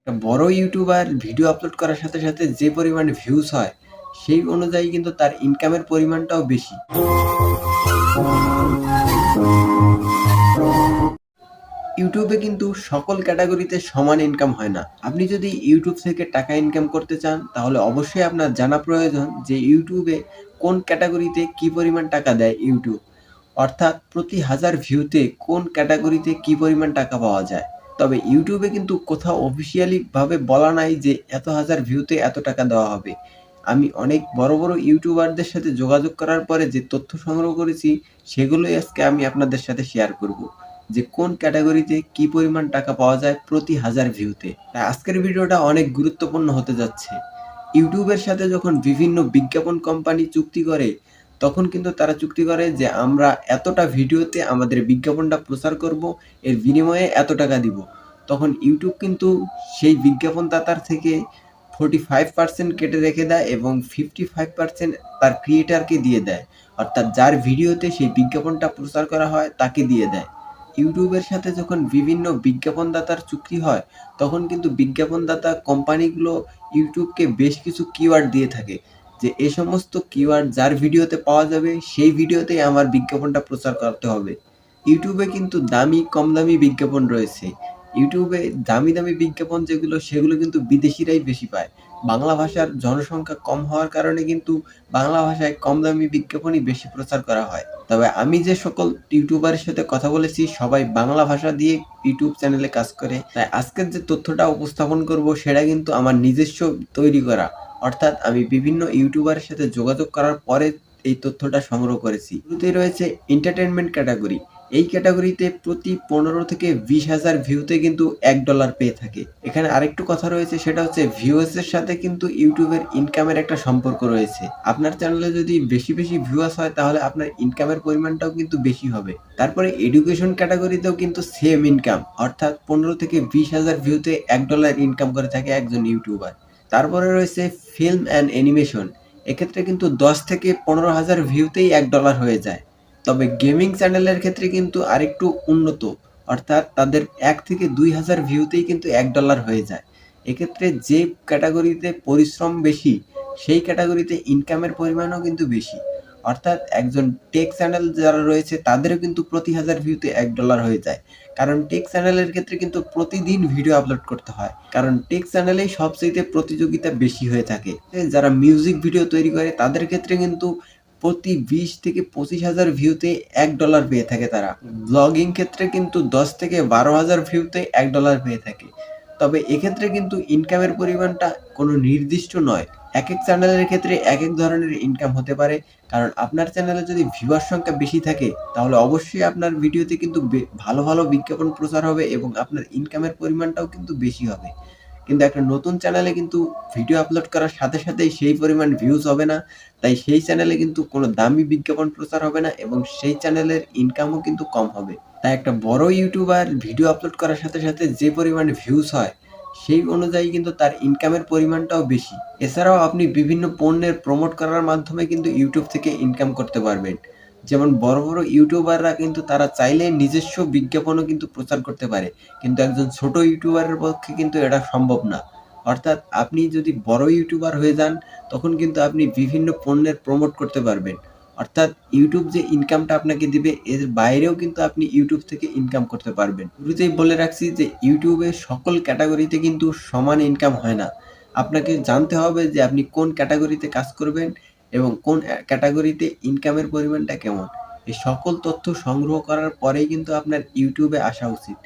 একটা বড় YouTuber video upload করার সাথে সাথে যে পরিমাণ ভিউজ হয় সেই অনুযায়ী কিন্তু তার ইনকামের পরিমাণটাও বেশি। ইউটিউবে কিন্তু সকল ক্যাটাগরিতে সমান ইনকাম হয় না। আপনি যদি ইউটিউব থেকে টাকা ইনকাম করতে চান তাহলে অবশ্যই আপনার জানা প্রয়োজন যে ইউটিউবে কোন ক্যাটাগরিতে কি পরিমাণ টাকা দেয় ইউটিউব। অর্থাৎ প্রতি 1000 ভিউতে কোন ক্যাটাগরিতে কি পরিমাণ টাকা পাওয়া যায়। তবে ইউটিউবে কিন্তু কোথাও অফিসিয়ালি ভাবে বলা নাই যে এত হাজার ভিউতে এত টাকা দেওয়া হবে। আমি অনেক বড় বড় ইউটিউবারদের সাথে যোগাযোগ করার পরে যে তথ্য সংগ্রহ করেছি সেগুলোই আজকে আমি আপনাদের সাথে শেয়ার করব। যে কোন ক্যাটাগরিতে কি পরিমাণ টাকা পাওয়া যায় প্রতি 1000 ভিউতে। তাই আজকের ভিডিওটা অনেক গুরুত্বপূর্ণ হতে যাচ্ছে। ইউটিউবের সাথে যখন বিভিন্ন বিজ্ঞাপন কোম্পানি চুক্তি করে তখন কিন্তু তারা চুক্তি করে যে আমরা এতটা ভিডিওতে আমাদের বিজ্ঞাপনটা প্রচার করব, এর বিনিময়ে এত টাকা দিব। তখন ইউটিউব কিন্তু সেই বিজ্ঞাপনদাতার থেকে 45% কেটে রেখে দেয় এবং 55% তার ক্রিয়েটারকে দিয়ে দেয়। অর্থাৎ যার ভিডিওতে সেই বিজ্ঞাপনটা প্রচার করা হয় তাকে দিয়ে দেয়। ইউটিউবের সাথে যখন বিভিন্ন বিজ্ঞাপনদাতার চুক্তি হয় তখন কিন্তু বিজ্ঞাপনদাতা কোম্পানিগুলো ইউটিউবকে বেশ কিছু কিওয়ার্ড দিয়ে থাকে যে এই সমস্ত কিওয়ার্ড যার ভিডিওতে পাওয়া যাবে সেই ভিডিওতেই আমার বিজ্ঞাপনটা প্রচার করতে হবে। ইউটিউবে কিন্তু দামি কম দামি বিজ্ঞাপন রয়েছে। ইউটিউবে দামি দামি বিজ্ঞাপন যেগুলো সেগুলো কিন্তু বিদেশিরাই বেশি পায়। বাংলা ভাষার জনসংখ্যা কম হওয়ার কারণে কিন্তু বাংলা ভাষায় কম দামি বিজ্ঞাপনই বেশি প্রচার করা হয়। তবে আমি যে সকল ইউটিউবারের সাথে কথা বলেছি সবাই বাংলা ভাষা দিয়ে ইউটিউব চ্যানেলে কাজ করে। তাই আজকের যে তথ্যটা উপস্থাপন করব সেটা কিন্তু আমার নিজস্ব তৈরি করা। অর্থাৎ আমি বিভিন্ন ইউটিউবারের সাথে যোগাযোগ করার পরে এই তথ্যটা সংগ্রহ করেছি। শুরুতেই রয়েছে এন্টারটেইনমেন্ট ক্যাটাগরি। এই ক্যাটাগরিতে প্রতি 15 থেকে 20,000 ভিউতে কিন্তু $1 পেয়ে থাকে। এখানে আরেকটু কথা রয়েছে সেটা হচ্ছে ভিউয়ার্স এর সাথে কিন্তু ইউটিউবের ইনকামের একটা সম্পর্ক রয়েছে। আপনার চ্যানেলে যদি বেশি ভিউয়ার্স হয় তাহলে আপনার ইনকামের পরিমাণটাও কিন্তু বেশি হবে। তারপরে এডুকেশন ক্যাটাগরিতেও কিন্তু সেম ইনকাম, অর্থাৎ 15 থেকে 20,000 ভিউতে $1 ইনকাম করে থাকে একজন ইউটিউবার। তারপরে রয়েছে ফিল্ম অ্যান্ড অ্যানিমেশন। এক্ষেত্রে কিন্তু 10 থেকে 15,000 ভিউতেই $1 হয়ে যায়। তবে গেমিং চ্যানেলের ক্ষেত্রে কিন্তু আরেকটু উন্নত, অর্থাৎ তাদের 1 থেকে 2,000 ভিউতেই কিন্তু $1 হয়ে যায়। এক্ষেত্রে যে ক্যাটাগরিতে পরিশ্রম বেশি সেই ক্যাটাগরিতে ইনকামের পরিমাণও কিন্তু বেশি। অর্থাৎ একজন টেক চ্যানেল যারা রয়েছে তাদেরও কিন্তু প্রতি 1000 ভিউতে $1 হয়ে যায়। কারণ টেক চ্যানেলের ক্ষেত্রে কিন্তু প্রতিদিন ভিডিও আপলোড করতে হয়। কারণ টেক চ্যানেলেই সবচাইতে প্রতিযোগিতা বেশি হয়ে থাকে। যারা মিউজিক ভিডিও তৈরি করে তাদের ক্ষেত্রে কিন্তু প্রতি 20 থেকে 25,000 ভিউতে $1 পেয়ে থাকে তারা। ব্লগিং ক্ষেত্রে কিন্তু 10 থেকে 12,000 ভিউতে $1 পেয়ে থাকে। তবে এক্ষেত্রে কিন্তু ইনকামের পরিমাণটা কোনো নির্দিষ্ট নয়। একেক চ্যানেলের ক্ষেত্রে একেক ধরনের ইনকাম হতে পারে। কারণ আপনার চ্যানেলে যদি ভিউয়ার সংখ্যা বেশি থাকে তাহলে অবশ্যই আপনার ভিডিওতে কিন্তু ভালো বিজ্ঞাপন প্রচার হবে এবং আপনার ইনকামের পরিমাণটাও কিন্তু বেশি হবে। কিন্তু একটা নতুন চ্যানেলে কিন্তু ভিডিও আপলোড করার সাথে সাথেই সেই পরিমাণ ভিউজ হবে না। তাই সেই চ্যানেলে কিন্তু কোনো দামি বিজ্ঞাপন প্রচার হবে না এবং সেই চ্যানেলের ইনকামও কিন্তু কম হবে। তাই একটা বড় ইউটিউবার ভিডিও আপলোড করার সাথে সাথে যে পরিমাণ ভিউজ হয় সেই অনুযায়ী কিন্তু তার ইনকামের পরিমাণটাও বেশি। এছাড়াও আপনি বিভিন্ন পণ্যের প্রমোট করার মাধ্যমে কিন্তু ইউটিউব থেকে ইনকাম করতে পারবেন। যেমন বড় ইউটিউবাররা কিন্তু তারা চাইলে নিজস্ব বিজ্ঞাপনও কিন্তু প্রচার করতে পারে। কিন্তু একজন ছোট ইউটিউবারের পক্ষে কিন্তু এটা সম্ভব না। অর্থাৎ আপনি যদি বড় ইউটিউবার হয়ে যান তখন কিন্তু আপনি বিভিন্ন পণ্যের প্রমোট করতে পারবেন। অর্থাৎ ইউটিউব যে ইনকামটা আপনাকে দিবে এর বাইরেও কিন্তু আপনি ইউটিউব থেকে ইনকাম করতে পারবেন। শুরুতেই বলে রাখছি যে ইউটিউবে সকল ক্যাটাগরিতে কিন্তু সমান ইনকাম হয় না। আপনাকে জানতে হবে যে আপনি কোন ক্যাটাগরিতে কাজ করবেন এবং কোন ক্যাটাগরিতে ইনকামের পরিমাণটা কেমন। এই সকল তথ্য সংগ্রহ করার পরেই কিন্তু আপনার ইউটিউবে আসা উচিত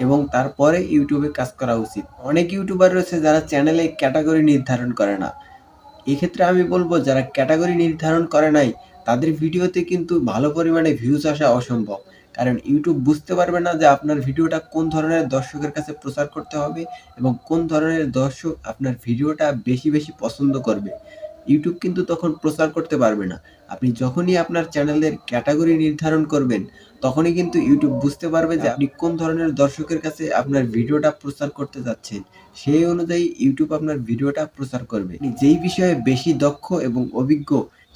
এবং তারপরে ইউটিউবে কাজ করা উচিত। অনেক ইউটিউবার রয়েছে যারা চ্যানেলে ক্যাটাগরি নির্ধারণ করে না। এক্ষেত্রে আমি বলবো যারা ক্যাটাগরি নির্ধারণ করে নাই তাদের ভিডিওতে কিন্তু ভালো পরিমাণে ভিউজ আসা অসম্ভব। কারণ ইউটিউব বুঝতে পারবে না যে আপনার ভিডিওটা কোন ধরনের দর্শকের কাছে প্রচার করতে হবে এবং কোন ধরনের দর্শক আপনার ভিডিওটা বেশি পছন্দ করবে। ইউটিউব কিন্তু তখন প্রচার করতে পারবে না। আপনি যখনই আপনার চ্যানেলের ক্যাটাগরি নির্ধারণ করবেন তখনই কিন্তু ইউটিউব বুঝতে পারবে যে আপনি কোন ধরনের দর্শকের কাছে আপনার ভিডিওটা প্রচার করতে যাচ্ছেন। সেই অনুযায়ী ইউটিউব আপনার ভিডিওটা প্রচার করবে। আপনি যেই বিষয়ে বেশি দক্ষ এবং অভিজ্ঞ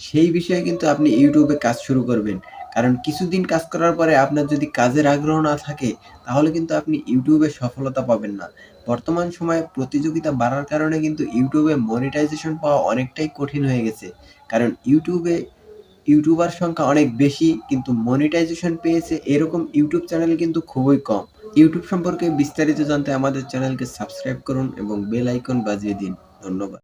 সেই বিষয়ে কিন্তু আপনি ইউটিউবে কাজ শুরু করবেন। কারণ কিছুদিন কাজ করার পরে আপনার যদি কাজের আগ্রহ না থাকে তাহলে কিন্তু আপনি ইউটিউবে সফলতা পাবেন না। বর্তমান সময়ে প্রতিযোগিতা বাড়ার কারণে কিন্তু ইউটিউবে মনিটাইজেশন পাওয়া অনেকটাই কঠিন হয়ে গেছে। কারণ ইউটিউবে ইউটিউবার সংখ্যা অনেক বেশি, কিন্তু মনিটাইজেশন পেয়েছে এরকম ইউটিউব চ্যানেল কিন্তু খুবই কম। ইউটিউব সম্পর্কে বিস্তারিত জানতে আমাদের চ্যানেলকে সাবস্ক্রাইব করুন এবং বেল আইকন বাজিয়ে দিন। ধন্যবাদ।